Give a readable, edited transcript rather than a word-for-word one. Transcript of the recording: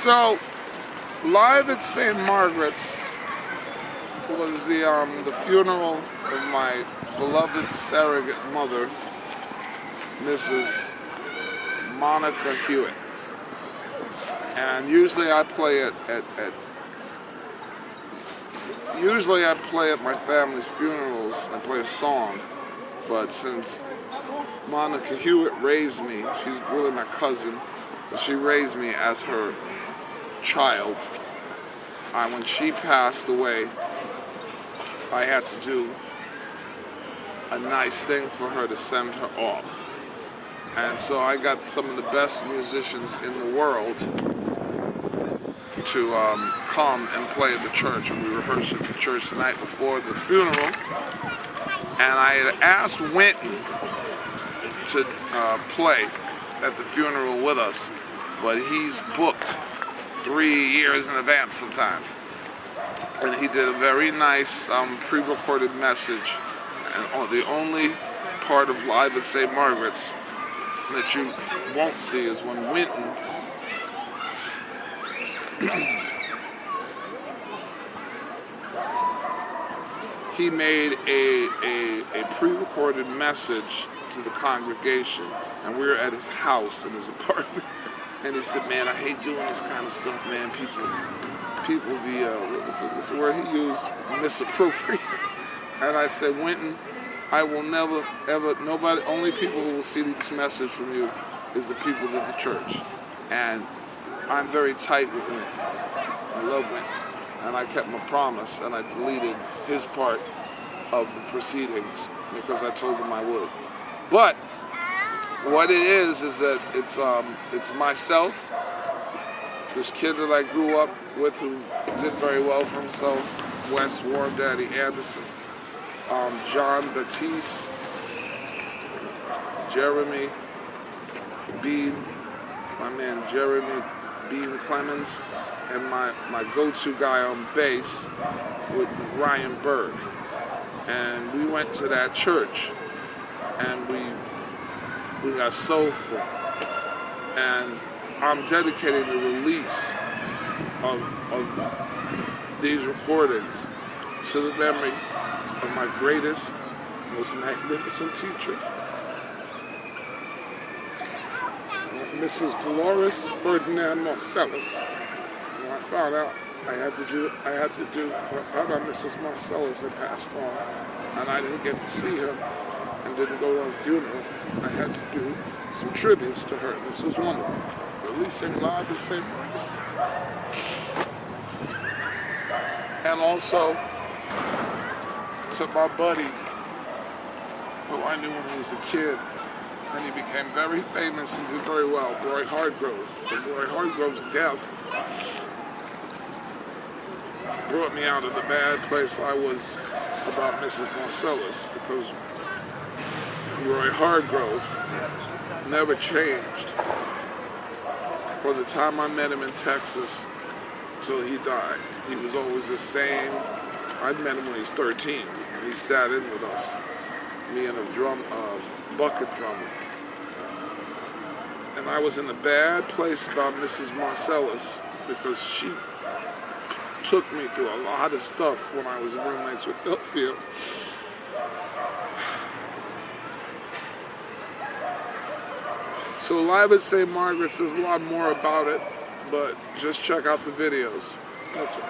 So, live at St. Margaret's was the funeral of my beloved surrogate mother, Mrs. Monica Hewitt. And usually I play at my family's funerals and play a song, but since Monica Hewitt raised me, she's really my cousin, but she raised me as her child. When she passed away, I had to do a nice thing for her to send her off. And so I got some of the best musicians in the world to come and play at the church. And we rehearsed at the church the night before the funeral. And I had asked Winton to play at the funeral with us, but he's booked 3 years in advance sometimes. And he did a very nice pre-recorded message. And the only part of Live at St. Margaret's that you won't see is when Winton he made a pre-recorded message to the congregation, and we were at his house in his apartment, and he said, "Man, I hate doing this kind of stuff, man. People be what's the word he used? Misappropriate." And I said, "Winton, I will never, ever, only people who will see this message from you is the people of the church. And I'm very tight with Winton. I love Winton. And I kept my promise, and I deleted his part of the proceedings because I told him I would. But what it is that it's myself, this kid that I grew up with who did very well for himself, Wes Warm Daddy Anderson, John Batiste, Jeremy Bean, my man Jeremy Bean Clemens, and my go-to guy on bass with Ryan Berg. And we went to that church, and we got soulful. And I'm dedicating the release of these recordings to the memory of my greatest, most magnificent teacher, Mrs. Dolores Ferdinand Marcellus. When I found out Mrs. Marcellus had passed on, and I didn't get to see her and didn't go to her funeral, I had to do some tributes to her. This was one of them, releasing Live at St. Margaret's. And also to my buddy, who I knew when he was a kid, and he became very famous and did very well, Roy Hargrove. And Roy Hargrove's death brought me out of the bad place I was about Mrs. Marcellus, because Roy Hargrove never changed from the time I met him in Texas till he died. He was always the same. I met him when he was 13, and he sat in with us, me and a bucket drummer. And I was in a bad place about Mrs. Marcellus because she took me through a lot of stuff when I was roommates with Delphia. So Live at St. Margaret's, there's a lot more about it, but just check out the videos. That's it.